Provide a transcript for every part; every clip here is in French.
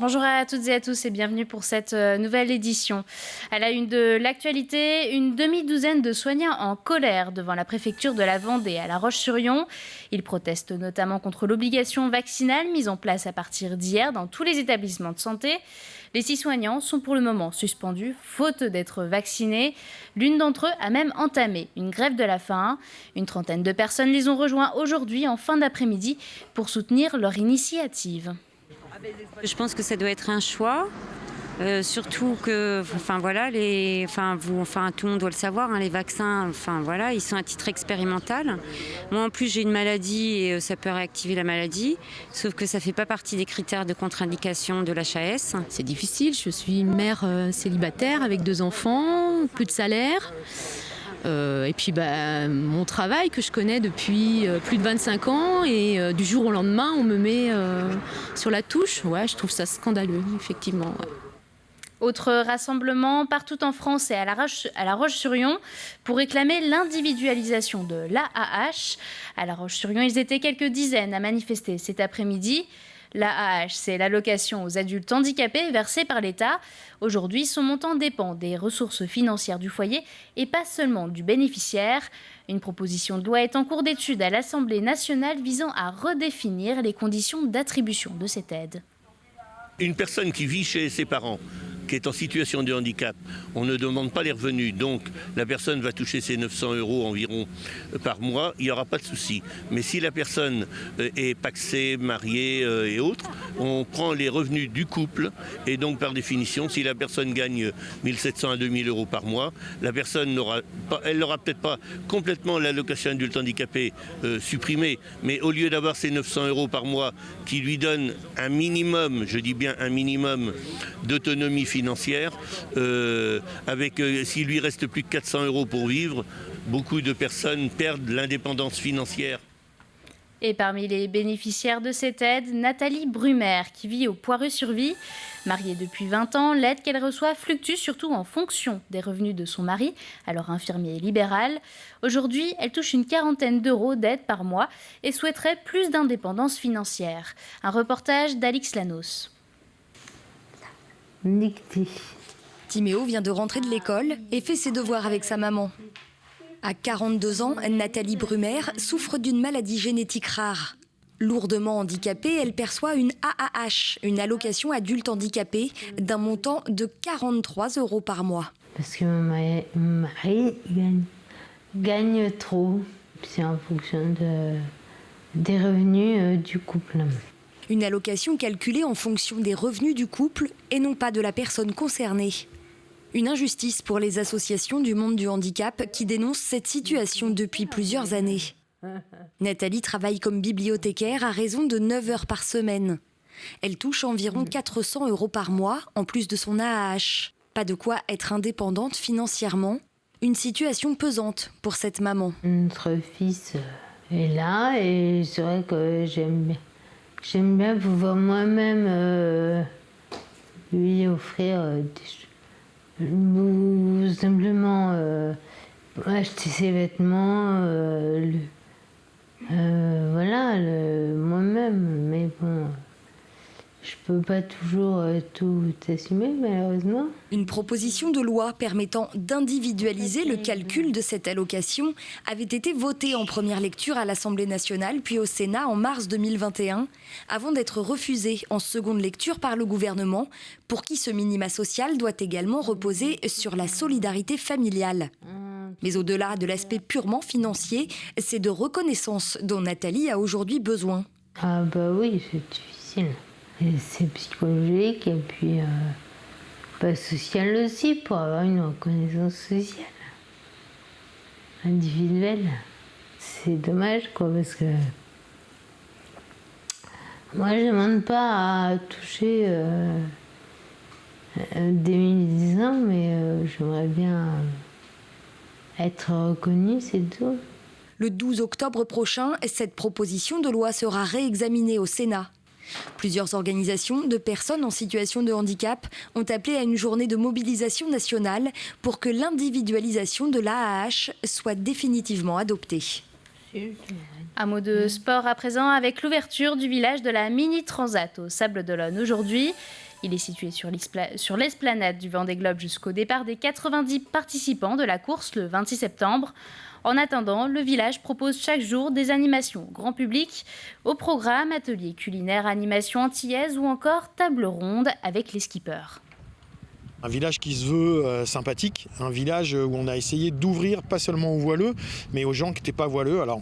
Bonjour à toutes et à tous et bienvenue pour cette nouvelle édition. À la une de l'actualité, une demi-douzaine de soignants en colère devant la préfecture de la Vendée à La Roche-sur-Yon. Ils protestent notamment contre l'obligation vaccinale mise en place à partir d'hier dans tous les établissements de santé. Les 6 soignants sont pour le moment suspendus, faute d'être vaccinés. L'une d'entre eux a même entamé une grève de la faim. Une trentaine de personnes les ont rejoints aujourd'hui en fin d'après-midi pour soutenir leur initiative. Je pense que ça doit être un choix, surtout que, tout le monde doit le savoir, les vaccins, ils sont à titre expérimental. Moi, en plus, j'ai une maladie et ça peut réactiver la maladie, sauf que ça ne fait pas partie des critères de contre-indication de l'HAS. C'est difficile, je suis une mère célibataire avec 2 enfants, plus de salaire. Et puis mon travail que je connais depuis plus de 25 ans et du jour au lendemain on me met sur la touche. Ouais, je trouve ça scandaleux, effectivement. Ouais. Autre rassemblement partout en France et à La Roche-sur-Yon pour réclamer l'individualisation de l'AAH. À La Roche-sur-Yon, ils étaient quelques dizaines à manifester cet après-midi. L'AAH, c'est l'allocation aux adultes handicapés versée par l'État. Aujourd'hui, son montant dépend des ressources financières du foyer et pas seulement du bénéficiaire. Une proposition de loi est en cours d'étude à l'Assemblée nationale visant à redéfinir les conditions d'attribution de cette aide. Une personne qui vit chez ses parents, qui est en situation de handicap, on ne demande pas les revenus, donc la personne va toucher ses 900 € environ par mois, il n'y aura pas de souci. Mais si la personne est pacsée, mariée et autres, on prend les revenus du couple et donc par définition, si la personne gagne 1 700 à 2 000 € par mois, la personne n'aura peut-être pas complètement l'allocation adulte handicapé supprimée, mais au lieu d'avoir ces 900 € par mois qui lui donnent un minimum, je dis bien un minimum d'autonomie financière, s'il lui reste plus que 400 € pour vivre, beaucoup de personnes perdent l'indépendance financière. Et parmi les bénéficiaires de cette aide, Nathalie Brumer, qui vit au Poireux-sur-Vie. Mariée depuis 20 ans, l'aide qu'elle reçoit fluctue surtout en fonction des revenus de son mari, alors infirmier libéral. Aujourd'hui, elle touche une quarantaine d'euros d'aide par mois et souhaiterait plus d'indépendance financière. Un reportage d'Alix Lanos. Timéo vient de rentrer de l'école et fait ses devoirs avec sa maman. À 42 ans, Nathalie Brumer souffre d'une maladie génétique rare. Lourdement handicapée, elle perçoit une AAH, une allocation adulte handicapé, d'un montant de 43 € par mois. Parce que mon mari gagne trop. C'est en fonction des revenus du couple. Une allocation calculée en fonction des revenus du couple et non pas de la personne concernée. Une injustice pour les associations du monde du handicap qui dénoncent cette situation depuis plusieurs années. Nathalie travaille comme bibliothécaire à raison de 9 heures par semaine. Elle touche environ 400 € par mois en plus de son AAH. Pas de quoi être indépendante financièrement. Une situation pesante pour cette maman. Notre fils est là et c'est vrai que j'aime bien pouvoir moi-même lui offrir des choses. Ou simplement acheter ses vêtements, moi-même. Mais bon, je peux pas toujours tout assumer, malheureusement. Une proposition de loi permettant d'individualiser le calcul de cette allocation avait été votée en première lecture à l'Assemblée nationale puis au Sénat en mars 2021, avant d'être refusée en seconde lecture par le gouvernement, pour qui ce minima social doit également reposer sur la solidarité familiale. Mais au-delà de l'aspect purement financier, c'est de reconnaissance dont Nathalie a aujourd'hui besoin. Ah bah oui, c'est difficile. Et c'est psychologique et puis social aussi, pour avoir une reconnaissance sociale, individuelle. C'est dommage parce que moi je ne demande pas à toucher des médicaments, mais j'aimerais bien être reconnue, c'est tout. Le 12 octobre prochain, cette proposition de loi sera réexaminée au Sénat. Plusieurs organisations de personnes en situation de handicap ont appelé à une journée de mobilisation nationale pour que l'individualisation de l'AAH soit définitivement adoptée. Un mot de sport à présent avec l'ouverture du village de la Mini Transat au Sables d'Olonne aujourd'hui. Il est situé sur l'esplanade du Vendée Globe jusqu'au départ des 90 participants de la course le 26 septembre. En attendant, le village propose chaque jour des animations grand public. Au programme, ateliers culinaires, animations antillaises ou encore table ronde avec les skippers. Un village qui se veut sympathique, un village où on a essayé d'ouvrir pas seulement aux voileux, mais aux gens qui n'étaient pas voileux. Alors,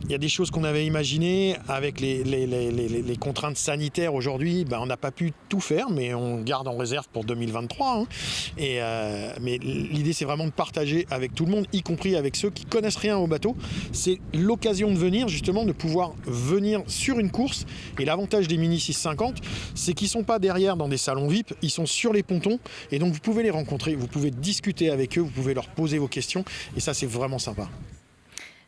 il y a des choses qu'on avait imaginées avec les contraintes sanitaires aujourd'hui. On n'a pas pu tout faire, mais on garde en réserve pour 2023. Mais l'idée, c'est vraiment de partager avec tout le monde, y compris avec ceux qui connaissent rien au bateau. C'est l'occasion de venir, justement, de pouvoir venir sur une course. Et l'avantage des Mini 650, c'est qu'ils ne sont pas derrière dans des salons VIP, ils sont sur les pontons. Et donc vous pouvez les rencontrer, vous pouvez discuter avec eux, vous pouvez leur poser vos questions et ça c'est vraiment sympa.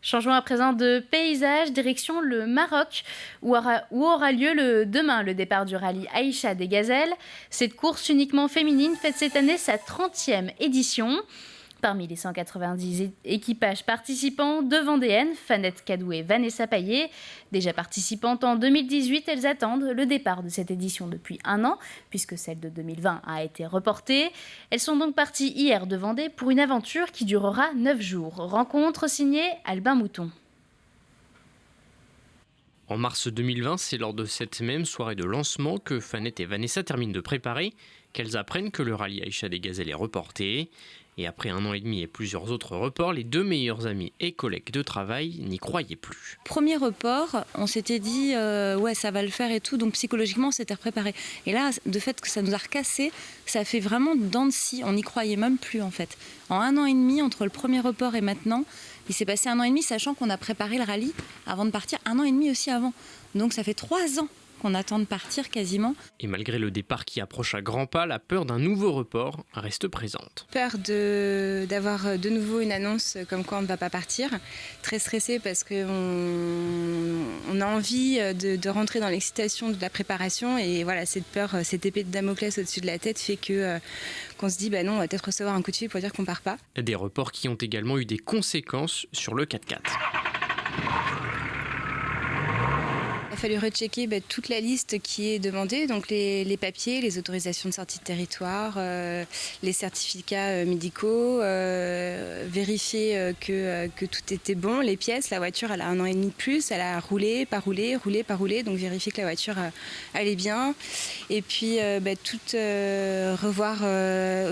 Changeons à présent de paysage, direction le Maroc où aura lieu demain le départ du rallye Aïcha des Gazelles. Cette course uniquement féminine fête cette année sa 30e édition. Parmi les 190 équipages participants, 2 Vendéennes, Fanette Cadou et Vanessa Paillet. Déjà participantes en 2018, elles attendent le départ de cette édition depuis 1 an, puisque celle de 2020 a été reportée. Elles sont donc parties hier de Vendée pour une aventure qui durera 9 jours. Rencontre signée Albin Mouton. En mars 2020, c'est lors de cette même soirée de lancement que Fanette et Vanessa terminent de préparer, qu'elles apprennent que le rallye Aïcha des Gazelles est reporté. Et après 1 an et demi et plusieurs autres reports, les 2 meilleurs amis et collègues de travail n'y croyaient plus. Premier report, on s'était dit ouais ça va le faire et tout, donc psychologiquement on s'était préparé. Et là, de fait que ça nous a recassé, ça fait vraiment dents de scie, on n'y croyait même plus en fait. En 1 an et demi, entre le premier report et maintenant, il s'est passé 1 an et demi, sachant qu'on a préparé le rallye avant de partir, 1 an et demi aussi avant. Donc ça fait 3 ans qu'on attend de partir quasiment. Et malgré le départ qui approche à grands pas, la peur d'un nouveau report reste présente. Peur d'avoir de nouveau une annonce comme quoi on ne va pas partir. Très stressée parce qu'on a envie de rentrer dans l'excitation de la préparation et voilà, cette peur, cette épée de Damoclès au-dessus de la tête fait qu'on se dit non, on va peut-être recevoir un coup de fil pour dire qu'on part pas. Des reports qui ont également eu des conséquences sur le 4x4. Il a fallu rechecker toute la liste qui est demandée, donc les papiers, les autorisations de sortie de territoire, les certificats médicaux, vérifier que tout était bon, les pièces. La voiture, elle a 1 an et demi de plus, elle a roulé, pas roulé, donc vérifier que la voiture allait bien. Et puis revoir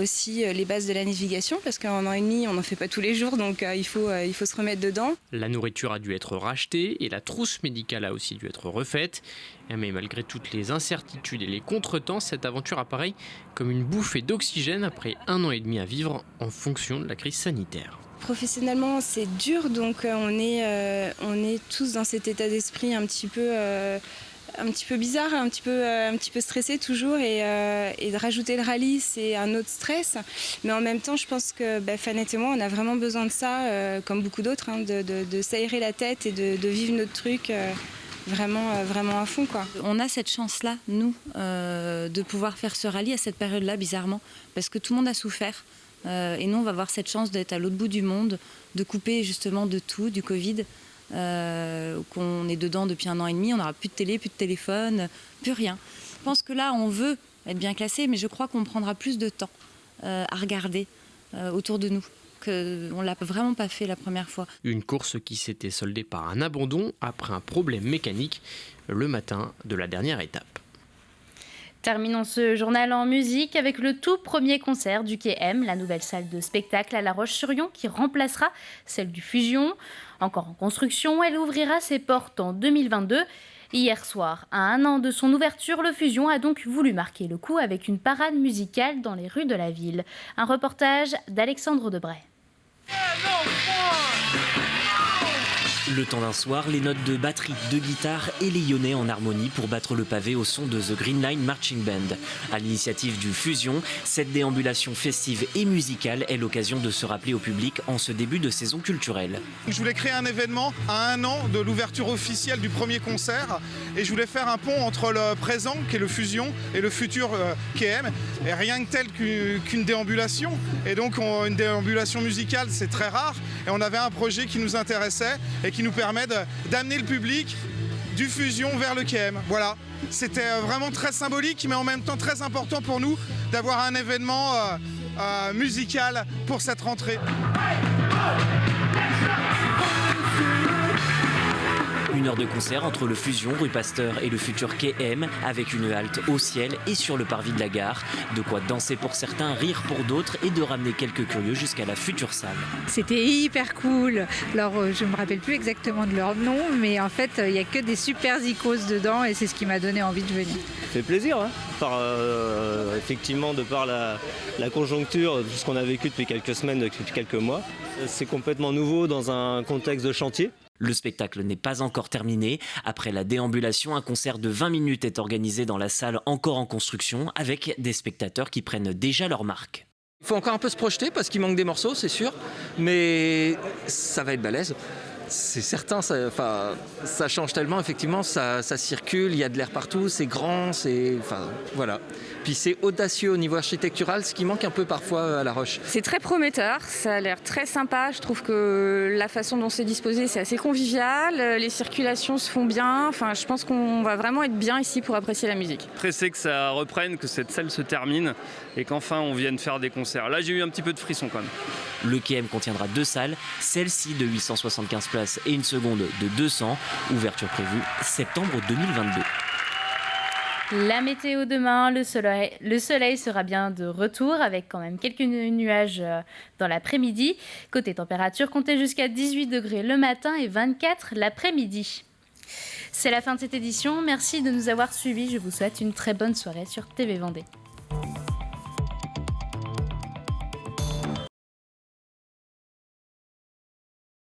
aussi les bases de la navigation, parce qu'en 1 an et demi, on n'en fait pas tous les jours, donc il faut se remettre dedans. La nourriture a dû être rachetée et la trousse médicale a aussi dû être refaite. Mais malgré toutes les incertitudes et les contretemps, cette aventure apparaît comme une bouffée d'oxygène après 1 an et demi à vivre en fonction de la crise sanitaire. Professionnellement, c'est dur, donc on est tous dans cet état d'esprit un petit peu bizarre, un petit peu stressé toujours, et de rajouter le rallye, c'est un autre stress. Mais en même temps, je pense que Fanette et moi, on a vraiment besoin de ça, comme beaucoup d'autres, de s'aérer la tête et de vivre notre truc. Vraiment à fond, quoi. On a cette chance-là, nous, de pouvoir faire ce rallye à cette période-là, bizarrement, parce que tout le monde a souffert. Et nous, on va avoir cette chance d'être à l'autre bout du monde, de couper justement de tout, du Covid, qu'on est dedans depuis 1 an et demi, on n'aura plus de télé, plus de téléphone, plus rien. Je pense que là, on veut être bien classé, mais je crois qu'on prendra plus de temps à regarder autour de nous. On ne l'a vraiment pas fait la première fois. Une course qui s'était soldée par un abandon après un problème mécanique le matin de la dernière étape. Terminons ce journal en musique avec le tout premier concert du Quai M, la nouvelle salle de spectacle à La Roche-sur-Yon qui remplacera celle du Fusion. Encore en construction, elle ouvrira ses portes en 2022. Hier soir, à 1 an de son ouverture, le Fusion a donc voulu marquer le coup avec une parade musicale dans les rues de la ville. Un reportage d'Alexandre Debray. Le temps d'un soir, les notes de batterie, de guitare et les Lyonnais en harmonie pour battre le pavé au son de The Green Line Marching Band. À l'initiative du Fusion, cette déambulation festive et musicale est l'occasion de se rappeler au public en ce début de saison culturelle. Je voulais créer un événement à 1 an de l'ouverture officielle du premier concert et je voulais faire un pont entre le présent, qui est le Fusion, et le futur Quai M. Et rien que tel qu'une déambulation. Et donc une déambulation musicale, c'est très rare. Et on avait un projet qui nous intéressait et qui nous permet d'amener le public du Fusion vers le KM. Voilà, c'était vraiment très symbolique, mais en même temps très important pour nous d'avoir un événement musical pour cette rentrée. Une heure de concert entre le Fusion, rue Pasteur et le futur KM, avec une halte au ciel et sur le parvis de la gare. De quoi danser pour certains, rire pour d'autres et de ramener quelques curieux jusqu'à la future salle. C'était hyper cool. Alors je ne me rappelle plus exactement de leur nom, mais en fait il n'y a que des super icônes dedans et c'est ce qui m'a donné envie de venir. Ça fait plaisir, hein, effectivement de par la conjoncture, tout ce qu'on a vécu depuis quelques semaines, depuis quelques mois. C'est complètement nouveau dans un contexte de chantier. Le spectacle n'est pas encore terminé. Après la déambulation, un concert de 20 minutes est organisé dans la salle encore en construction avec des spectateurs qui prennent déjà leur marque. Il faut encore un peu se projeter parce qu'il manque des morceaux, c'est sûr, mais ça va être balèze. C'est certain, ça change tellement, effectivement, ça circule, il y a de l'air partout, c'est grand, voilà. Puis c'est audacieux au niveau architectural, ce qui manque un peu parfois à La Roche. C'est très prometteur, ça a l'air très sympa, je trouve que la façon dont c'est disposé, c'est assez convivial, les circulations se font bien, je pense qu'on va vraiment être bien ici pour apprécier la musique. Pressé que ça reprenne, que cette salle se termine et qu'enfin on vienne faire des concerts. Là j'ai eu un petit peu de frisson quand même. Le KM contiendra 2 salles, celle-ci de 875 places et une seconde de 200, ouverture prévue septembre 2022. La météo demain, le soleil sera bien de retour avec quand même quelques nuages dans l'après-midi. Côté température, comptez jusqu'à 18 degrés le matin et 24 l'après-midi. C'est la fin de cette édition. Merci de nous avoir suivis. Je vous souhaite une très bonne soirée sur TV Vendée.